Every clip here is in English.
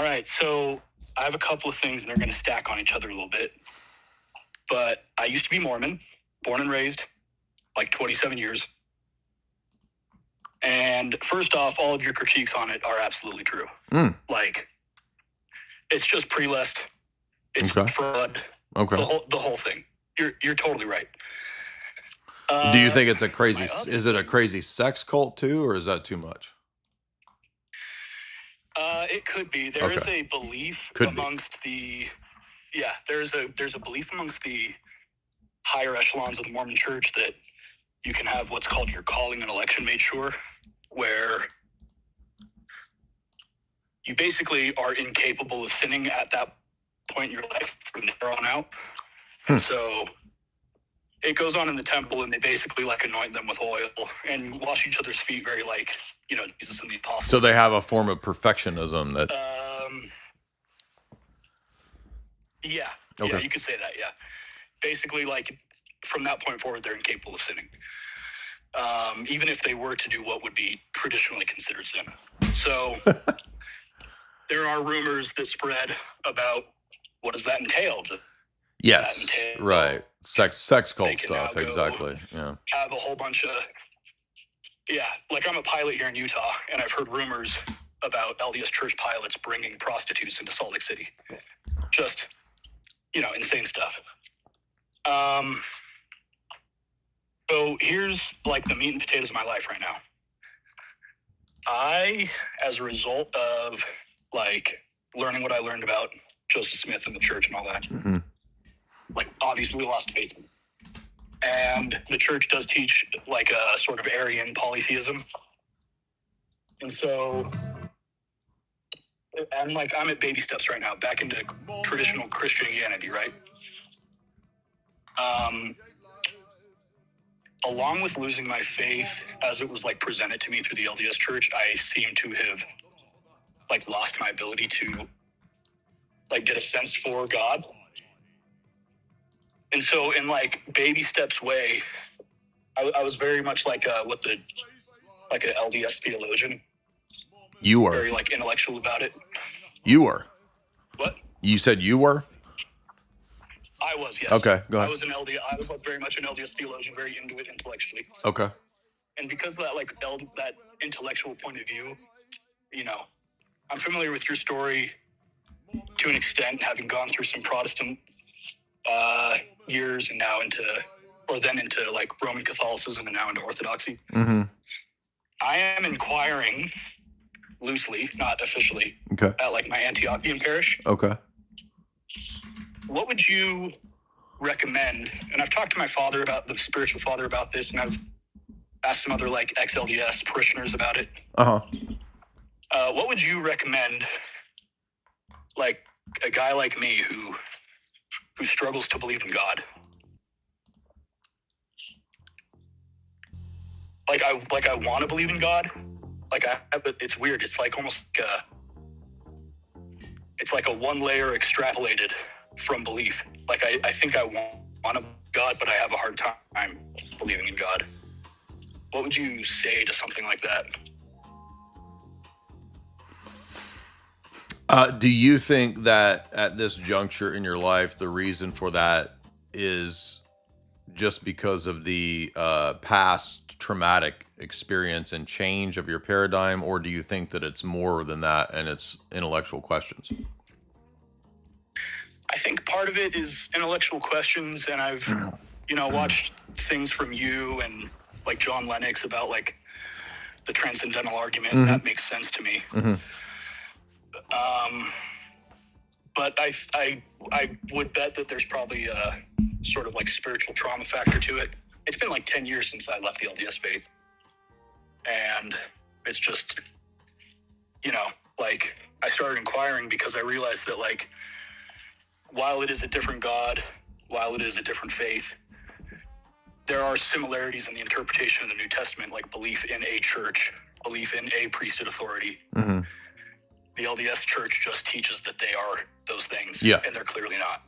All right, so I have a couple of things, and they're going to stack on each other a little bit. But I used to be Mormon, born and raised, like 27 years. And first off, all of your critiques on it are absolutely true. Like, it's just pre-list. It's fraud. Okay. The whole thing. You're totally right. Do you think it's a crazy? Is it a crazy sex cult too, or is that too much? It could be. There is a belief amongst the. Yeah, there's a belief amongst the higher echelons of the Mormon Church that you can have what's called your calling and election made sure, where you basically are incapable of sinning at that point in your life from there on out. And so it goes on in the temple, and they basically like anoint them with oil and wash each other's feet, very like, Jesus and the apostles. So they have a form of perfectionism that. Yeah. Okay. Yeah, you could say that. Yeah. Basically, like from that point forward, they're incapable of sinning. Even if they were to do what would be traditionally considered sin. So there are rumors that spread about what does that entail? Yes, right. Sex cult stuff, exactly. Yeah. Have a whole bunch of, like I'm a pilot here in Utah, and I've heard rumors about LDS church pilots bringing prostitutes into Salt Lake City. Just, insane stuff. So here's like the meat and potatoes of my life right now. I, as a result of like learning what I learned about Joseph Smith and the church and all that, like obviously lost faith. And the church does teach like a sort of Aryan polytheism. And so, I'm at baby steps right now, back into traditional Christianity, right? Along with losing my faith as it was like presented to me through the LDS church, I seem to have like lost my ability to like get a sense for God. And so in like baby steps way, I was very much like an LDS theologian. You were very like intellectual about it. You were. What? You said you were? I was, yes. Okay, go ahead. I was like very much an LDS theologian, very into it intellectually. Okay. And because of that, like that intellectual point of view, I'm familiar with your story to an extent, having gone through some Protestant years, and now into like Roman Catholicism, and now into Orthodoxy. Mm-hmm. I am inquiring loosely, not officially, at like my Antiochian parish. Okay. What would you recommend? And I've talked to my father the spiritual father about this, and I've asked some other like ex-LDS parishioners about it. What would you recommend, like a guy like me who struggles to believe in God? Like I want to believe in God. But it's weird. It's like almost it's like a one layer extrapolated from belief. Like I think I want a God, but I have a hard time believing in God. What would you say to something like that? Do you think that at this juncture in your life, the reason for that is just because of the past traumatic experience and change of your paradigm, or do you think that it's more than that and it's intellectual questions? I think part of it is intellectual questions, and I've, watched things from you and like John Lennox about like the transcendental argument. Mm-hmm. That makes sense to me. Mm-hmm. But I would bet that there's probably a sort of like spiritual trauma factor to it. It's been like 10 years since I left the LDS faith. And it's just, like I started inquiring because I realized that like, while it is a different God, while it is a different faith, there are similarities in the interpretation of the New Testament, like belief in a church, belief in a priesthood authority. Mm-hmm. The LDS church just teaches that they are those things, and they're clearly not.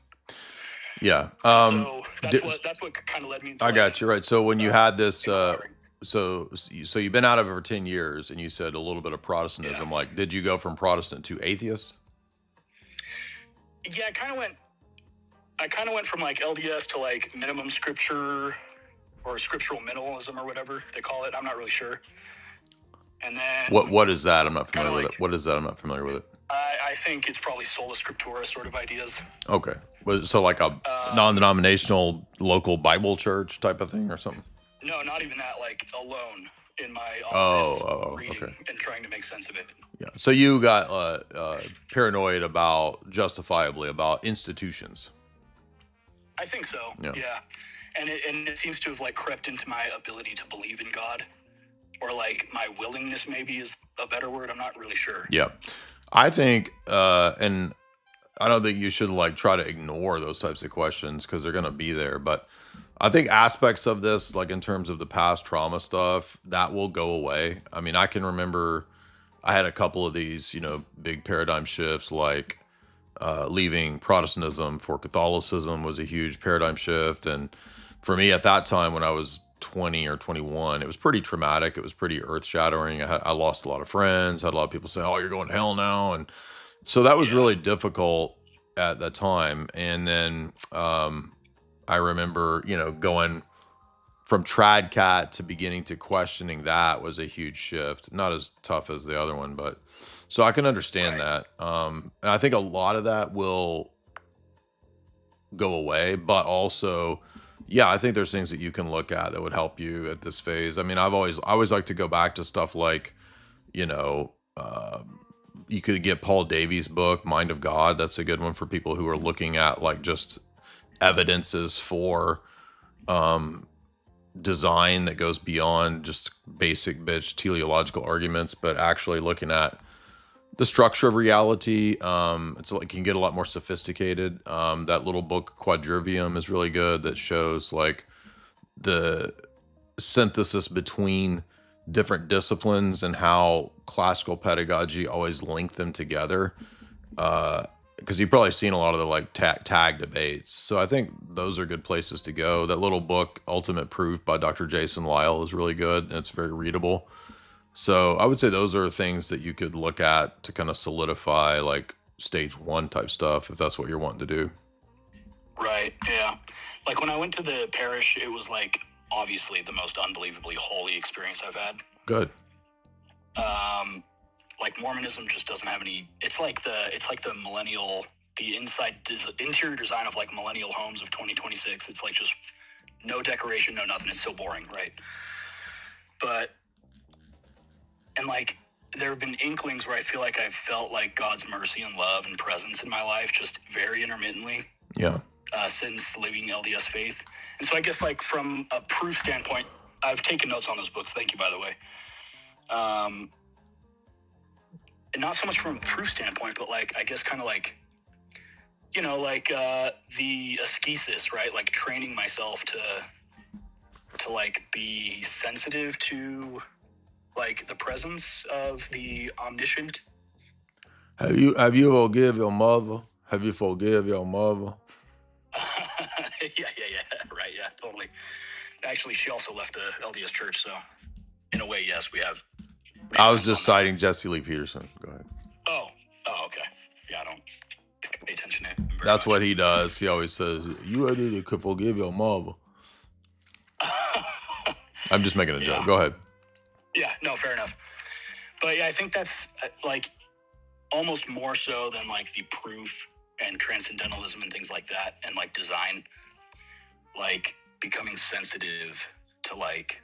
Yeah. So that's what kind of led me to. I got you right. So when you had this, so you've been out of it for 10 years, and you said a little bit of Protestantism. Yeah. Like, did you go from Protestant to atheist? Yeah, I kind of went from like LDS to like minimum scripture or scriptural minimalism or whatever they call it. I'm not really sure. And then What is that? I'm not kind familiar of with like it. What is that? I'm not familiar with it. I think it's probably sola scriptura sort of ideas. Okay. So like a non-denominational local Bible church type of thing or something? No, not even that. Like alone in my Oh, office, reading okay. and trying to make sense of it. Yeah. So you got paranoid justifiably about institutions. I think so. Yeah. And it seems to have like crept into my ability to believe in God, or like my willingness maybe is a better word. I'm not really sure. Yeah. I think, and I don't think you should like try to ignore those types of questions because they're going to be there. But I think aspects of this, like in terms of the past trauma stuff, that will go away. I mean, I can remember I had a couple of these, big paradigm shifts, like leaving Protestantism for Catholicism was a huge paradigm shift. And for me at that time, when I was 20 or 21, it was pretty traumatic. It was pretty earth shattering. I lost a lot of friends, had a lot of people say, "Oh, you're going to hell now." And so that was really difficult at that time. And then I remember, going from Tradcat to beginning to questioning that was a huge shift. Not as tough as the other one, but so I can understand that. And I think a lot of that will go away, but also, yeah, I think there's things that you can look at that would help you at this phase. I mean, I always like to go back to stuff like, you know, you could get Paul Davies' book, Mind of God. That's a good one for people who are looking at like just evidences for design that goes beyond just basic bitch teleological arguments, but actually looking at the structure of reality. It's like, it can get a lot more sophisticated. That little book Quadrivium is really good, that shows like the synthesis between different disciplines and how classical pedagogy always linked them together. Because you've probably seen a lot of the like tag debates. So I think those are good places to go. That little book, Ultimate Proof by Dr. Jason Lyle, is really good and it's very readable. So I would say those are things that you could look at to kind of solidify like stage one type stuff, if that's what you're wanting to do. Right. Yeah. Like when I went to the parish, it was like obviously the most unbelievably holy experience I've had. Good. Like Mormonism just doesn't have any. It's like the millennial, the interior design of like millennial homes of 2026. It's like just no decoration, no nothing. It's so boring, right? And like there have been inklings where I feel like I've felt like God's mercy and love and presence in my life just very intermittently. Yeah. Since living LDS faith. And so I guess like from a proof standpoint, I've taken notes on those books. Thank you, by the way. And not so much from a proof standpoint, but like, I guess kind of like, you know, like the ascesis, right? Like training myself to like be sensitive to like the presence of the omniscient. Have you forgive your mother? Have you forgive your mother? Yeah, right, yeah, totally. Actually, she also left the LDS church, so in a way, yes, we have. I was just citing Jesse Lee Peterson. Go ahead. Oh, okay. Yeah, I don't pay attention to him. That's what he does. He always says, "You need to forgive your mother." I'm just making a joke. Go ahead. Yeah, no, fair enough. But yeah, I think that's like almost more so than like the proof and transcendentalism and things like that, and like design, like becoming sensitive to like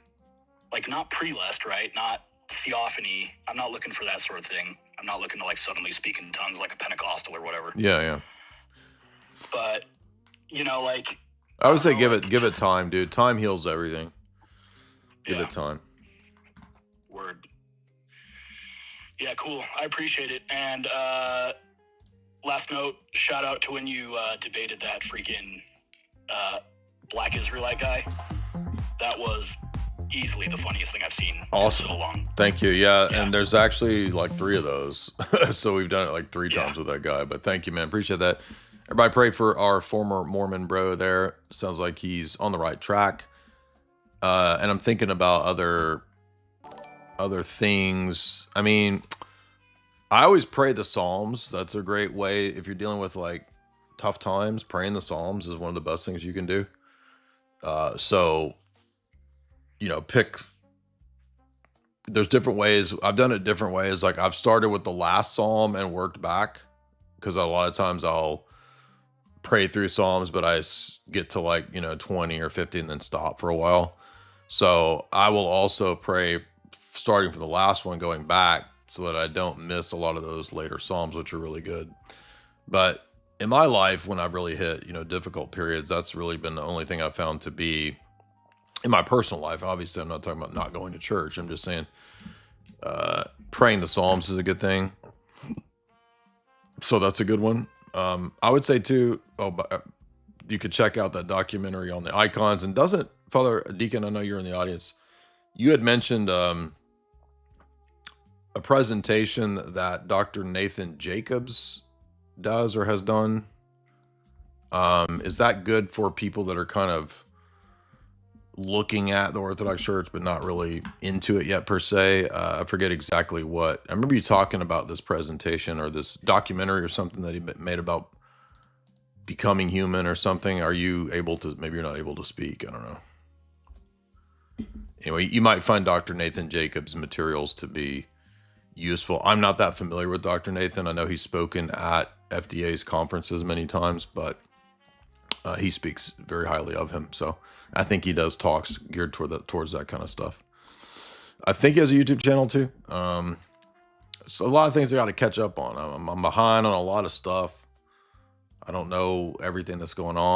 not prelest, right? Not theophany. I'm not looking for that sort of thing. I'm not looking to like suddenly speak in tongues like a Pentecostal or whatever. Yeah. But you know, like I would say give it time, dude. Time heals everything. Give it time. Word. Yeah, cool. I appreciate it. And last note, shout out to when you debated that freaking Black Israelite guy. That was easily the funniest thing I've seen in so long. Thank you. Yeah, and there's actually like 3 of those. So we've done it like 3 times with that guy. But thank you, man. Appreciate that. Everybody pray for our former Mormon bro there. Sounds like he's on the right track. And I'm thinking about other things. I mean, I always pray the Psalms. That's a great way if you're dealing with like tough times, praying the Psalms is one of the best things you can do. So, there's different ways. I've done it different ways. Like I've started with the last Psalm and worked back, because a lot of times I'll pray through Psalms, but I get to 20 or 50 and then stop for a while. So I will also pray starting from the last one, going back, so that I don't miss a lot of those later Psalms, which are really good. But in my life, when I've really hit, difficult periods, that's really been the only thing I've found to be in my personal life. Obviously, I'm not talking about not going to church. I'm just saying praying the Psalms is a good thing. So that's a good one. I would say too, you could check out that documentary on the icons. And doesn't Father Deacon, I know you're in the audience, you had mentioned a presentation that Dr. Nathan Jacobs does or has done. Is that good for people that are kind of looking at the Orthodox Church but not really into it yet per se? I forget exactly what. I remember you talking about this presentation or this documentary or something that he made about becoming human or something. Are you able to, maybe you're not able to speak, I don't know. Anyway, you might find Dr. Nathan Jacobs' materials to be useful. I'm not that familiar with Dr. Nathan. I know he's spoken at FDA's conferences many times, but he speaks very highly of him. So I think he does talks geared towards that kind of stuff. I think he has a YouTube channel too. So a lot of things I got to catch up on. I'm behind on a lot of stuff. I don't know everything that's going on.